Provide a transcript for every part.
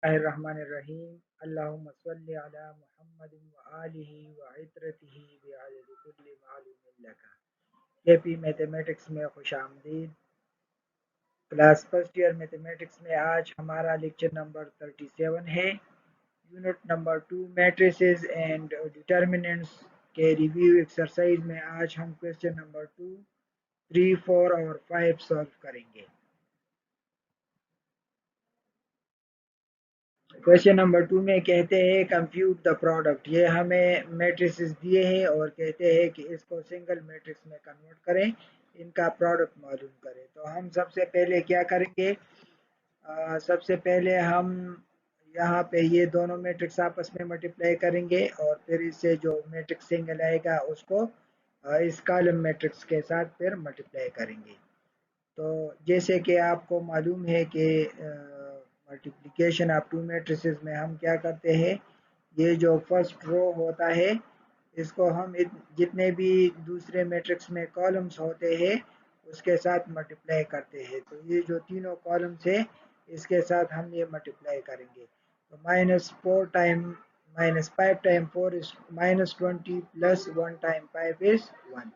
बिस्मिल्लाहिर्रहमानिर्रहीम। अल्लाहुम्मा सल्लि अला मुहम्मदिन व आलिहि व इत्रतिहि बिअददि कुल्लि मालूमिन लका। केपी मैथमेटिक्स में खुशामदीद। क्लास फर्स्ट ईयर मैथमेटिक्स में आज हमारा लेक्चर नंबर 37 है। Unit number 2 matrices and determinants के रिव्यू एक्सरसाइज में आज हम क्वेश्चन नंबर 2, 3, 4 और 5 सॉल्व करेंगे। क्वेश्चन नंबर 2 में कहते हैं कंप्यूट द प्रोडक्ट। ये हमें मैट्रिसेस दिए हैं और कहते हैं कि इसको सिंगल मैट्रिक्स में कन्वर्ट करें, इनका प्रोडक्ट मालूम करें। तो हम सबसे पहले क्या करेंगे, सबसे पहले हम यहाँ पे ये दोनों मैट्रिक्स आपस में मल्टीप्लाई करेंगे और फिर इससे जो मैट्रिक्स सिंगल आएगा उसको इस कॉलम मैट्रिक्स के साथ फिर मल्टीप्लाई करेंगे। तो जैसे कि आपको मालूम है कि मल्टीप्लिकेशन ऑफ टू मैट्रिसेस में हम क्या करते हैं, ये जो फर्स्ट रो होता है इसको हम जितने भी दूसरे मैट्रिक्स में कॉलम्स होते हैं उसके साथ मल्टीप्लाई करते हैं। तो ये जो तीनों कॉलम्स है इसके साथ हम ये मल्टीप्लाई करेंगे। तो -5 time 4 is -20 plus 1 time 5 is 1।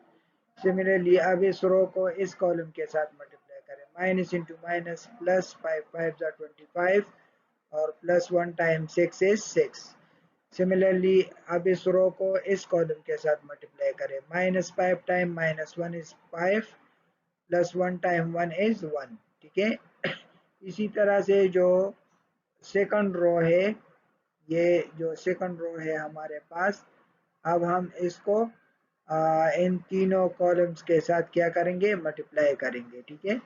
Similarly अब इस रो को इस कॉलम के साथ मल्टीप्लाई करें, माइनस इंटू माइनस प्लस 5 5 और प्लस 1 टाइम 6 इज 6। सिमिलरली अब इस रो को इस कॉलम के साथ मल्टीप्लाई करें, -5 time -1 is 5 plus 1 time 1 is 1। ठीक है। इसी तरह से जो सेकंड रो है, ये जो सेकंड रो है हमारे पास, अब हम इसको इन तीनों कॉलम्स के साथ क्या करेंगे, मल्टीप्लाई करेंगे। ठीक है।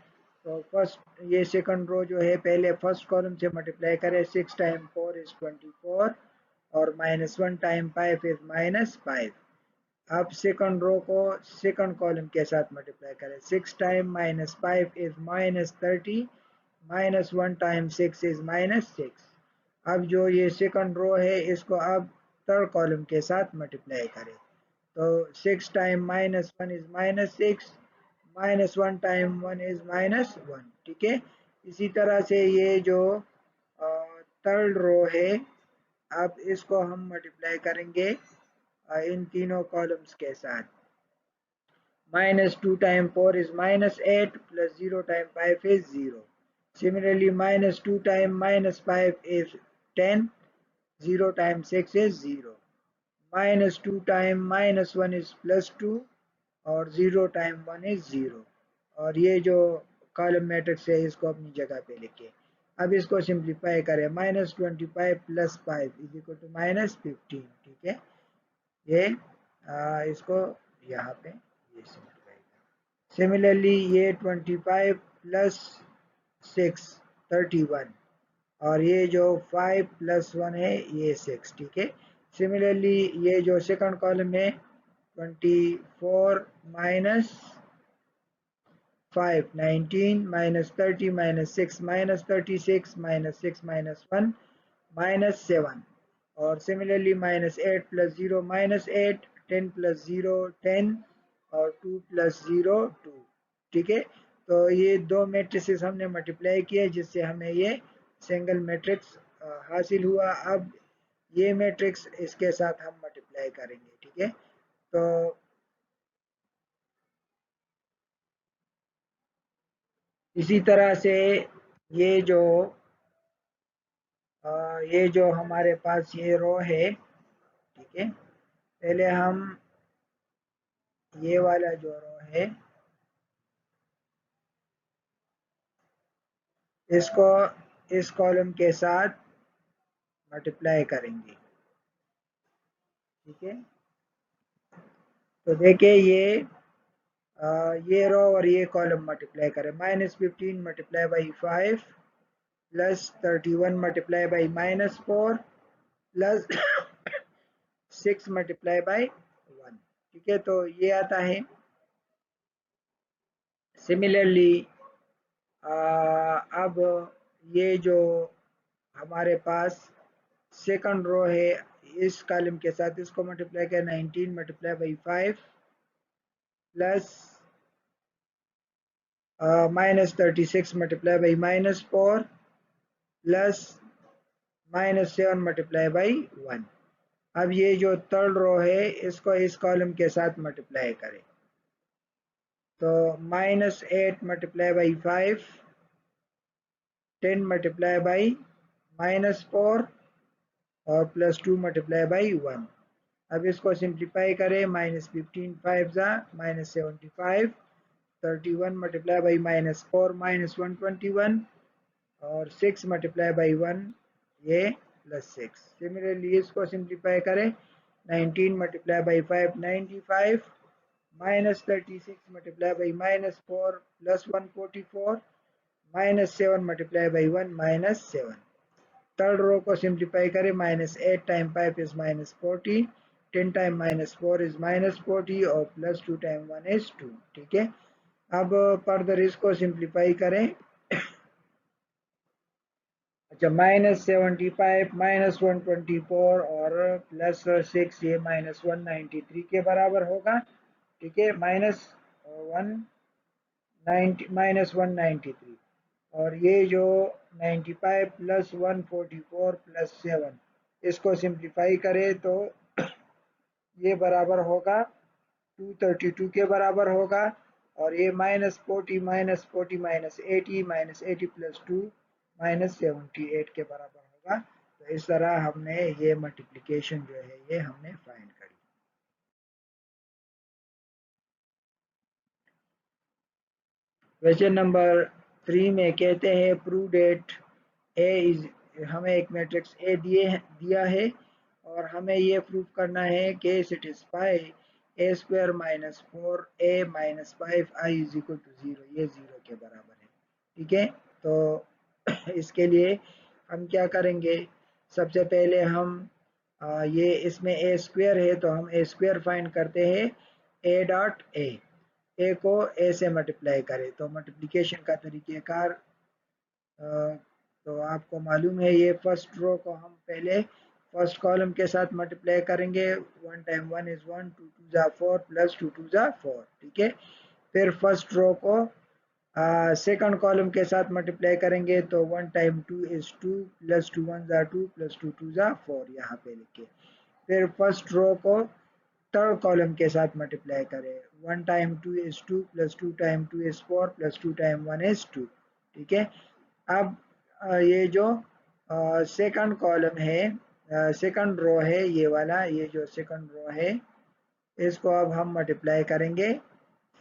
तो फर्स्ट ये सेकंड रो जो है पहले फर्स्ट कॉलम से मल्टीप्लाई करें, 6 टाइम 4 इज 24 और -1 टाइम 5 इज -5। अब सेकंड रो को सेकंड कॉलम के साथ मल्टीप्लाई करें, 6 टाइम -5 इज -30 -1 टाइम 6 इज -6। अब जो ये सेकंड रो है इसको अब थर्ड कॉलम के साथ मल्टीप्लाई करें। तो 6 टाइम -1 इज -6 -1 टाइम 1 इज -1। ठीक है। इसी तरह से ये जो थर्ड रो है, अब इसको हम मल्टीप्लाई करेंगे इन तीनों कॉलम्स के साथ। -2 time 4 is -8 plus 0 time 5 is 0. Similarly, -2 time -5 is 10, 0 time 6 is 0. -2 time -1 is +2 और 0 टाइम 1 is 0। और ये जो कॉलम मैट्रिक्स है इसको अपनी जगह पे लिखे। अब इसको सिंप्लीफाई करें, -25 प्लस 5 इज इक्वल टू -15। ठीक है। ये इसको यहाँ पे ये सिंप्लीफाई करें। सिमिलरली ये 25 प्लस 6 31 और ये जो 5 प्लस 1 है ये 6। ठीक है। सिमिलरली ये जो सेकंड कॉलम है, 24 माइनस 5 19 -30 -6 -36 -6 -1 -7। और सिमिलरली -8 प्लस 0 -8, 10 प्लस 0 10 और 2 प्लस 0 2। ठीक है। तो ये दो मैट्रिसेस हमने मल्टीप्लाई किए जिससे हमें ये सिंगल मैट्रिक्स हासिल हुआ। अब ये मैट्रिक्स इसके साथ हम मल्टीप्लाई करेंगे। ठीक है। तो इसी तरह से ये जो ये जो हमारे पास ये रो है, ठीक है, पहले हम ये वाला जो रो है इसको इस कॉलम के साथ मल्टीप्लाई करेंगे। ठीक है। तो देखिए ये रो और ये कॉलम मल्टीप्लाई करें, -15 multiply by 5 plus 31 multiply by -4 plus 6 multiply by 1। ठीक है। तो ये आता है। सिमिलरली अब ये जो हमारे पास सेकंड रो है इस कॉलम के साथ इसको मल्टीप्लाई किया, 19 multiply by 5 plus -36 multiply by -4 plus -7 multiply by 1। अब ये जो थर्ड रो है इसको इस कॉलम के साथ मल्टीप्लाई करें, तो -8 मल्टीप्लाई बाई 5, 10 मल्टीप्लाई बाई -4 और +2 मल्टीप्लाई बाई 1। अब इसको सिंप्लीफाई करें, -15 5 ज़ा -75, 31 मल्टीप्लाई बाई -4 -121 और 6 मल्टीप्लाई बाई 1 ये +6। सिमिलरली इसको सिंप्लीफाई करें, 19 multiply by 5 95, -36 multiply by -4 +144, -7 multiply by 1 -7। Third row को सिंप्लीफाई करें, -8 टाइम 5 इज -40, 10 टाइम -4 इज -40 और +2 टाइम 1 इज 2। ठीक है, अब फर्दर इसको सिंप्लीफाई करें। अच्छा, -75 -124 और +6 ये -193 के बराबर होगा। ठीक है, -193 और ये जो 95 + 144 + 7 इसको सिंप्लीफाई करें तो ये बराबर होगा 232 के बराबर होगा। और ये -40 -40 -80 -80 + 2 -78 के बराबर होगा। तो इस तरह हमने ये मल्टीप्लिकेशन जो है ये हमने फाइंड करी। क्वेश्चन नंबर 3 में कहते हैं प्रूव डेट ए इज, हमें एक मैट्रिक्स ए दिया है और हमें ये प्रूव करना है कि satisfy a square -4 a -5 i is equal to 0, ये 0 के बराबर है। ठीक है, तो इसके लिए हम क्या करेंगे, सबसे पहले हम ये इसमें ए स्क्वायर है तो हम ए स्क्वायर फाइंड करते हैं। ए डॉट ए को ए से मल्टीप्लाई करें तो मल्टीप्लिकेशन का तरीक़ेकार तो आपको मालूम है, ये फर्स्ट रो को हम पहले फर्स्ट कॉलम के साथ मल्टीप्लाई करेंगे, 1 टाइम 1 इज 1, 2 2 ज़ा 4 प्लस 2 2 ज़ा 4। ठीक है, फिर फर्स्ट रो को सेकंड कॉलम के साथ मल्टीप्लाई करेंगे तो 1 टाइम 2 इज 2 प्लस 2 1 ज़ा 2 प्लस 2 2 ज़ा 4 यहाँ पे लिखे। फिर फर्स्ट रो को थर्ड कॉलम के साथ मल्टीप्लाई करें, 1 time 2 is 2 plus 2 time 2 is 4 plus 2 time 1 is 2। ठीक है, अब ये जो सेकंड कॉलम है, सेकंड रो है, ये वाला, ये जो सेकंड रो है इसको अब हम मल्टीप्लाई करेंगे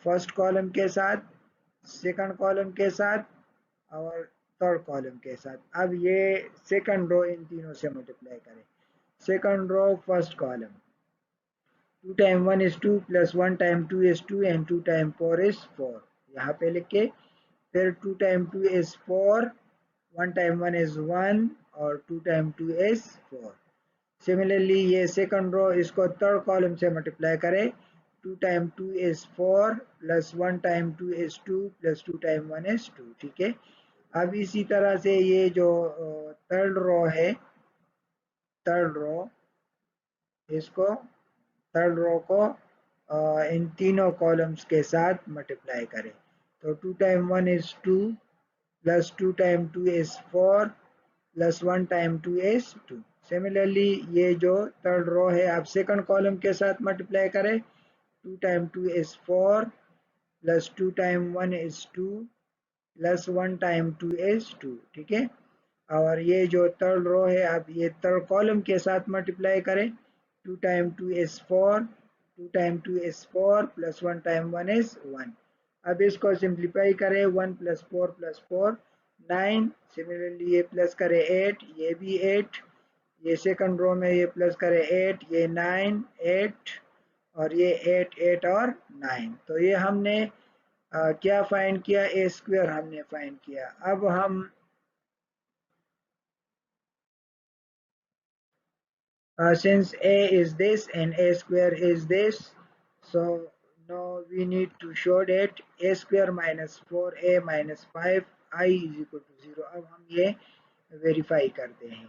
फर्स्ट कॉलम के साथ, सेकंड कॉलम के साथ और थर्ड कॉलम के साथ। अब ये सेकंड रो इन तीनों से मल्टीप्लाई करें, second row first column, 2 time 1 is 2 plus 1 time 2 is 2 and 2 time 4 is 4 यहाँ पे लिख के। फिर 2 टाइम 2 इज 4, 1 टाइम 1 is 1 और 2 टाइम 2 is 4। सिमिलरली ये सेकंड रो, इसको थर्ड कॉलम से मल्टीप्लाई करें, 2 time 2 is 4 plus 1 time 2 is 2 plus 2 time 1 is 2। ठीक है, अब इसी तरह से ये जो थर्ड रो है, थर्ड रो, इसको थर्ड रो को इन तीनों कॉलम्स के साथ मल्टीप्लाई करें तो 2 time 1 is 2 plus 2 time 2 is 4 plus 1 time 2 is 2। Similarly ये जो थर्ड रो है आप सेकंड कॉलम के साथ मल्टीप्लाई करें, 2 time 2 is 4 plus 2 time 1 is 2 plus 1 time 2 is 2। ठीक है, और ये जो थर्ड रो है आप ये थर्ड कॉलम के साथ मल्टीप्लाई करें, 2 time 2 is 4, 2 time 2 is 4 plus 1 time 1 is 1। अब इसको सिंप्लीफाई करें, 1 प्लस 4 प्लस 4 9। सिमिलरली ये प्लस करें 8, ये भी 8, ये सेकंड रो में ये प्लस करें 8, ये 9 8 और ये 8 8 और 9। तो ये हमने क्या फाइंड किया, ए स्क्वायर हमने फाइंड किया। अब हम since a is this and a square is this, so now we need to show that a square minus 4a minus 5i is equal to 0। अब हम ये वेरीफाई करते हैं,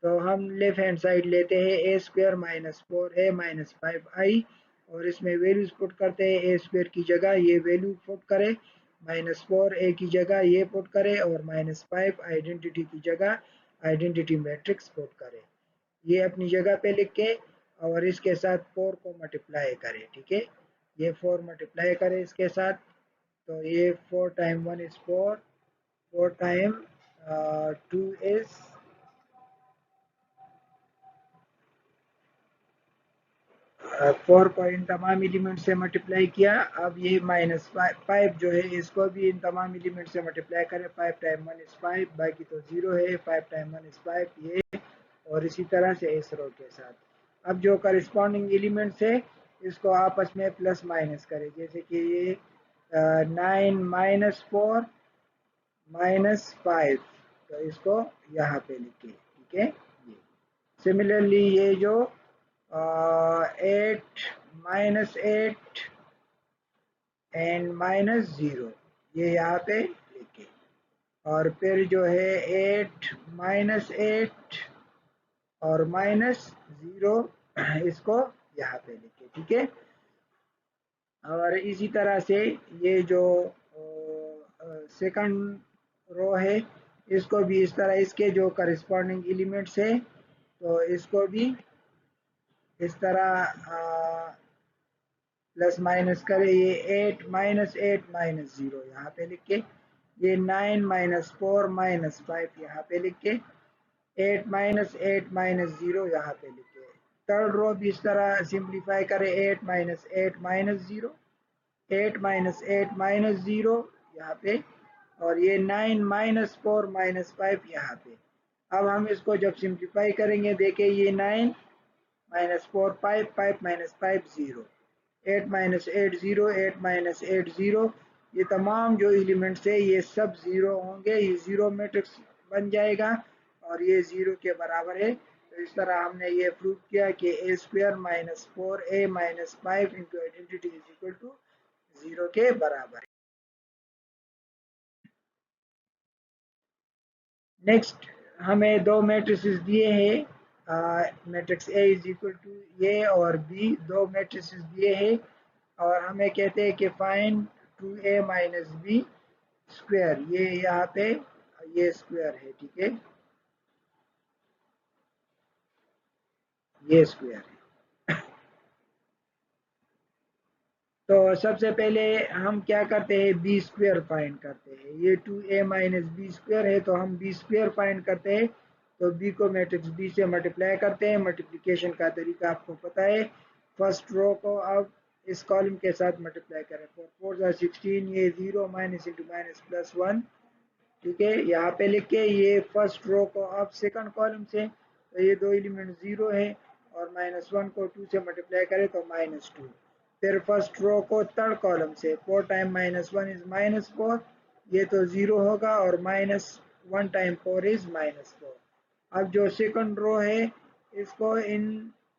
तो हम लेफ्ट हैंड साइड लेते हैं ए square minus 4a minus 5i और इसमें वैल्यूज पुट करते हैं, ए स्क्वायर की जगह ये वैल्यू पुट करें, -4a की जगह ये पुट करें और -5 आइडेंटिटी की जगह आइडेंटिटी मैट्रिक्स पुट करें। ये अपनी जगह पे लिख के और इसके साथ 4 को मल्टीप्लाई करें, ठीक है। ये 4 मल्टीप्लाई करें इसके साथ, तो ये 4 टाइम 1 इज 4, 4 टाइम 2 इज 4 को इन तमाम एलिमेंट से मल्टीप्लाई किया। अब ये -5 जो है इसको भी इन तमाम एलिमेंट से मल्टीप्लाई करें। 5 टाइम 1 इज 5, बाकी तो 0 है। 5 टाइम 1 इज 5 ये, और इसी तरह से इस रो के साथ। अब जो करस्पॉन्डिंग एलिमेंट्स है इसको आपस में प्लस माइनस करें, जैसे कि ये 9 -4 -5, तो इसको यहाँ पे लिखे, ठीक है। ये सिमिलरली ये जो 8 -8 एंड -0, ये यहाँ पे लिखे। और फिर जो है 8 -8 और -0, इसको यहाँ पे लिखे, ठीक है। और इसी तरह से ये जो सेकंड रो है इसको भी इस तरह, इसके जो करस्पॉन्डिंग एलिमेंट्स है तो इसको भी इस तरह प्लस माइनस करें। ये 8 -8 -0 यहाँ पे लिख के, ये 9 -4 -5 यहाँ पे लिख के, 8 -8 -0 यहाँ पे लिख के। थर्ड रो भी इस तरह सिंप्लीफाई करें। 8 -8 -0, 8 -8 -0 यहाँ पे, और ये 9 -4 -5 यहाँ पे। अब हम इसको जब सिंप्लीफाई करेंगे, देखिए ये 9 -4 5 5 -5 0, 8 -8 0, 8 -8 0, ये तमाम जो एलिमेंट्स है ये सब ज़ीरो होंगे। ये ज़ीरो मैट्रिक्स बन जाएगा और ये ज़ीरो के बराबर है। तो इस तरह हमने ये प्रूव किया कि a² -4a -5 into identity is equal to 0 के बराबर है। नेक्स्ट हमें दो मैट्रिसेस दिए हैं, matrix A is equal to A और B, दो मैट्रिसेस दिए हैं और हमें कहते हैं कि फाइंड 2a -b स्क्वायर। ये यहाँ पे ये स्क्वायर है, ठीक है, ये स्क्वायर है। तो सबसे पहले हम क्या करते हैं, बी स्क्वायर फाइंड करते हैं। ये 2a -b स्क्वायर है तो हम बी स्क्वायर फाइंड करते हैं। तो बी को मैट्रिक्स बी से मल्टीप्लाई करते हैं। मल्टीप्लिकेशन का तरीका आपको पता है। फर्स्ट रो को अब इस कॉलम के साथ मल्टीप्लाई करें। 4 4 16, ये 0 माइनस इंटू माइनस प्लस 1, ठीक है, यहाँ पे लिख के। ये फर्स्ट रो को अब सेकंड कॉलम से, तो ये दो एलिमेंट 0 है और -1 को 2 से मल्टीप्लाई करें तो -2। फिर फर्स्ट रो को थर्ड कॉलम से, 4 टाइम -1 इज -4, ये तो 0 होगा, और -1 टाइम 4 इज -4। अब जो सेकंड रो है इसको इन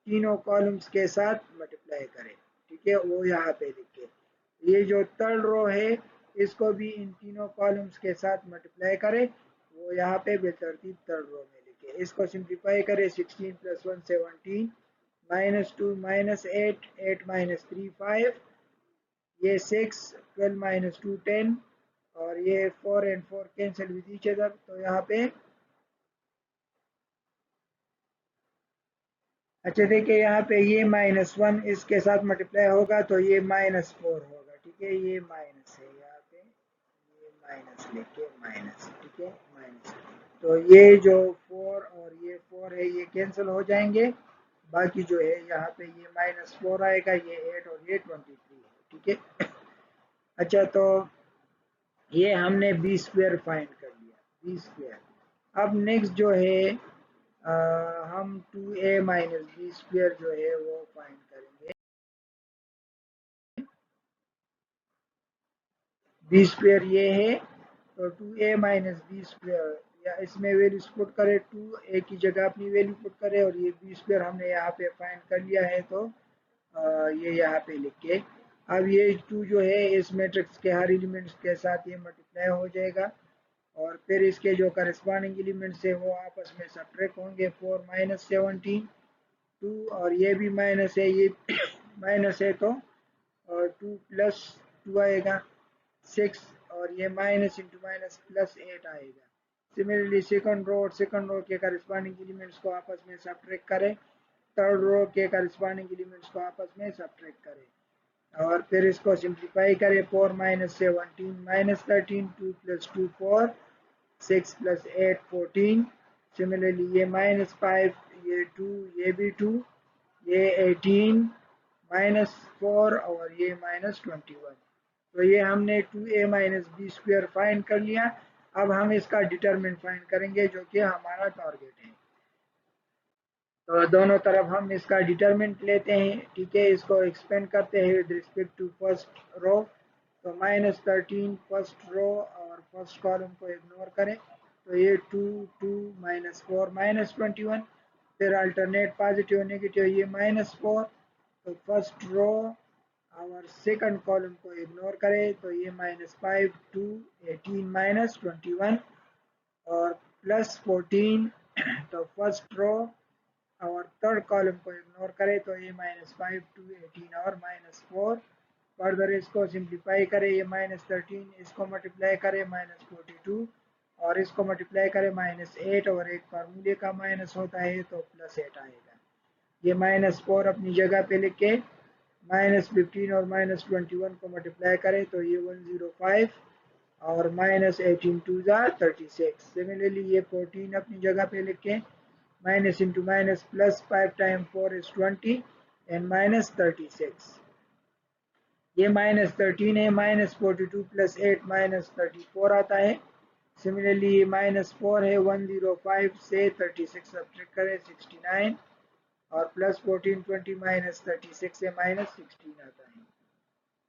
तीनों कॉलम्स के साथ मल्टीप्लाई करें, ठीक है, वो यहाँ पे लिखे। ये जो थर्ड रो है इसको भी इन तीनों कॉलम्स के साथ मल्टीप्लाई करें, वो यहाँ पे बेतरतीब थर्ड रो में लिखे। इसको सिंप्लीफाई करें। 16 + 1 17, -2 -8 8 -3 5, ये 6 12 -2 10, और ये 4 and 4 cancel with each other, तो यहाँ पे अच्छा देखिए यहाँ पे ये -1 इसके साथ मल्टीप्लाई होगा तो ये -4 होगा, ठीक है, ये माइनस है यहाँ पे, ये माइनस लेके माइनस, ठीक है, माइनस। तो ये जो 4 और ये 4 है ये कैंसिल हो जाएंगे। बाकी जो है यहाँ पे ये -4 आएगा, ये 8 और ये 23 है, ठीक है। अच्छा तो ये हमने बी स्क्वायर फाइंड कर लिया, बी स्क्वायर। अब नेक्स्ट जो है हम 2a -b स्क्वायर जो है वो फाइंड करेंगे। बी स्क्वायर ये है, तो 2a -b स्क्वायर, या इसमें वैल्यूज पुट करें, 2a की जगह अपनी वैल्यू पुट करें, और ये बी स्क्वायर हमने यहाँ पे फाइंड कर लिया है, तो ये यहाँ पे लिख के। अब ये 2 जो है इस मैट्रिक्स के हर एलिमेंट्स के साथ ये मल्टीप्लाई हो जाएगा, और फिर इसके जो करस्पॉन्डिंग एलिमेंट्स है वो आपस में सब्ट्रैक्ट होंगे। 4 -17 2, और ये भी माइनस है, ये माइनस है, तो और 2 + 2 आएगा 6, और ये माइनस इंटू माइनस +8 आएगा सिमिलरली सेकंड रो और सेकंड रो के करस्पॉन्डिंग एलिमेंट्स को आपस में सब्ट्रैक्ट करें, थर्ड रो के करस्पॉन्डिंग एलिमेंट्स को आपस में सब्ट्रैक्ट करें और फिर इसको सिंप्लीफाई करें। 4 minus 17 minus 13, 2 plus 2 4, 6 plus 8 14। Similarly ये माइनस 5, ये 2, ये भी 2, ये 18 माइनस 4 और ये माइनस 21। तो ये हमने 2a minus b square find कर लिया। अब हम इसका डिटरमिनेंट फाइंड करेंगे जो कि हमारा टारगेट है। तो दोनों तरफ हम इसका डिटरमिनेंट लेते हैं, ठीक है। इसको एक्सपेंड करते हैं with respect to first row. तो माइनस 13 फर्स्ट रो और फर्स्ट कॉलम को इग्नोर करें, तो ये 2 2 माइनस 4 माइनस 21। फिर अल्टरनेट पॉजिटिव नेगेटिव, ये माइनस 4। तो फर्स्ट रो और सेकंड कॉलम को इग्नोर करें, तो ये माइनस 5 2 18 माइनस 21 और प्लस 14। तो फर्स्ट रो और थर्ड कॉलम को इग्नोर करें, तो ये माइनस 5 2 18 और माइनस 4। फर्दर इसको सिंप्लीफाई करें, ये माइनस 13 इसको मल्टीप्लाई करें माइनस 42 और इसको मल्टीप्लाई करें माइनस 8 और एक फार्मूले का माइनस होता है तो प्लस 8 आएगा। ये माइनस 4 अपनी जगह पे लिख के माइनस 15 और माइनस 21 को मल्टीप्लाई करें तो ये 105 और माइनस 18 टू ज़ा 36। सिमिलरली ये 14 अपनी जगह पे लिख के minus into minus plus 5 time 4 is 20 and minus 36। ये माइनस 13 है, माइनस 42 प्लस 8 माइनस 34 आता है। सिमिलरली ये माइनस 4 है, 105 से 36 सब्ट्रैक्ट करें 69 और प्लस 14 20 माइनस 36 से माइनस 16 आता है।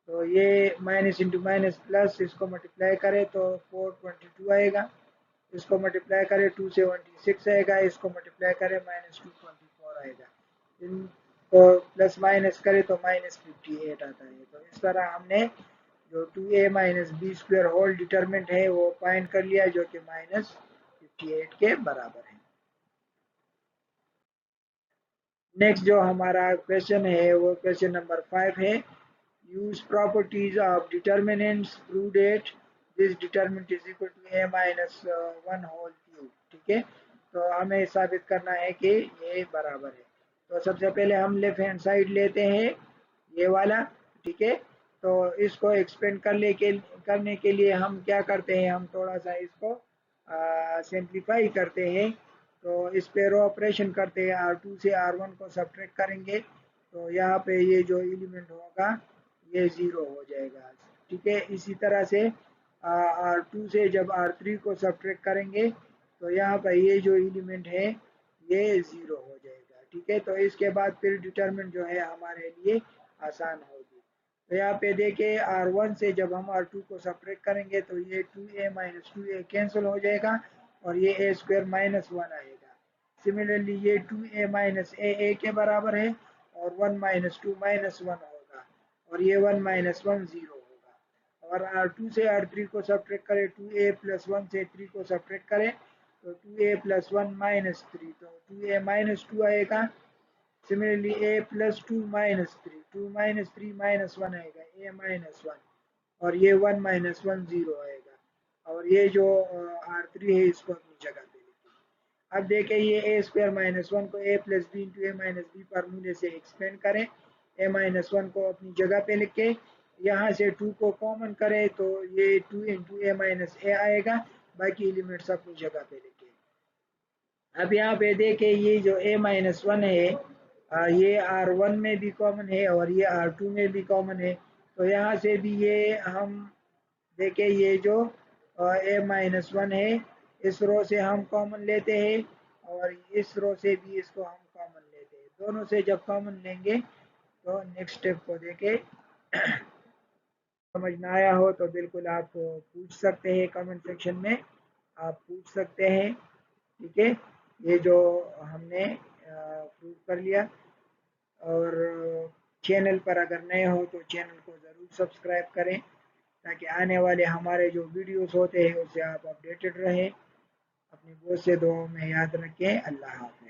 तो ये माइनस इंटू माइनस प्लस, इसको मल्टीप्लाई करें तो 422 आएगा, इसको मल्टीप्लाई करें 276 आएगा, इसको मल्टीप्लाई करें माइनस 224 आएगा, इनको प्लस माइनस करें तो माइनस 58 आता है। तो इस तरह हमने जो 2a minus b square whole determinant है वो फाइंड कर लिया जो कि माइनस 58 के बराबर है। नेक्स्ट जो हमारा क्वेश्चन है वो क्वेश्चन नंबर 5 है। Use properties of determinants, prove that this determinant is equal to a minus 1 whole cube, ठीक है। तो हमें साबित करना है कि ये बराबर है। तो सबसे पहले हम लेफ्ट हैंड साइड लेते हैं ये वाला, ठीक है। तो इसको एक्सपेंड करने के लिए हम क्या करते हैं, हम थोड़ा सा इसको सिंप्लीफाई करते हैं। तो इस पे रो ऑपरेशन करते हैं, R2 से R1 को सब्ट्रैक्ट करेंगे तो यहाँ पे ये जो एलिमेंट होगा ये 0 हो जाएगा, ठीक है। इसी तरह से R2 से जब R3 को सब्ट्रैक्ट करेंगे तो यहाँ पर ये जो एलिमेंट है ये 0 हो जाएगा, ठीक है। तो इसके बाद फिर डिटरमिनेंट जो है हमारे लिए आसान होगी। तो यहाँ पे देखिए R1 से जब हम R2 को सब्ट्रैक्ट करेंगे तो ये 2a माइनस 2a कैंसिल हो जाएगा और ये a स्क्वायर माइनस 1 आएगा। सिमिलरली ये 2a माइनस a के बराबर है और 1 माइनस 2 माइनस 1 होगा और ये 1 माइनस 1 0 होगा। और R2 से R3 को सब्ट्रैक्ट करें, 2a प्लस 1 से 3 को सब्ट्रैक्ट करें तो 2a प्लस 1 माइनस 3, तो 2a माइनस 2 आएगा। Similarly a plus 2 minus 3, 2 minus 3 minus 1 आएगा, a माइनस 1 और ये 1 माइनस 1 0 आएगा और ये जो R3 है इसको अपनी जगह पे लिखिए। अब देखें ये a स्क्वायर माइनस 1 को a plus b into a minus b फार्मूले से एक्सपेंड करें, a माइनस 1 को अपनी जगह पे लिखे, यहाँ से 2 को कॉमन करें तो ये 2 इंटू ए माइनस ए आएगा, बाकी एलिमेंट्स अपनी जगह पे लिखे। अब यहाँ पे देखें ये जो a माइनस 1 है ये R1 में भी कॉमन है और ये R2 में भी कॉमन है। तो यहाँ से भी ये हम देखें ये जो a माइनस 1 है इस रो से हम कॉमन लेते हैं और इस रो से भी इसको हम कॉमन लेते हैं। दोनों से जब कॉमन लेंगे तो नेक्स्ट स्टेप को देखें। समझ में आया हो तो बिल्कुल आप पूछ सकते हैं, कमेंट सेक्शन में आप पूछ सकते हैं, ठीक है। ये जो हमने प्रूव कर लिया। और चैनल पर अगर नए हो तो चैनल को ज़रूर सब्सक्राइब करें ताकि आने वाले हमारे जो वीडियोस होते हैं उससे आप अपडेटेड रहें। अपनी बहुत से दुआओं में याद रखें। अल्लाह हाफ़िज़।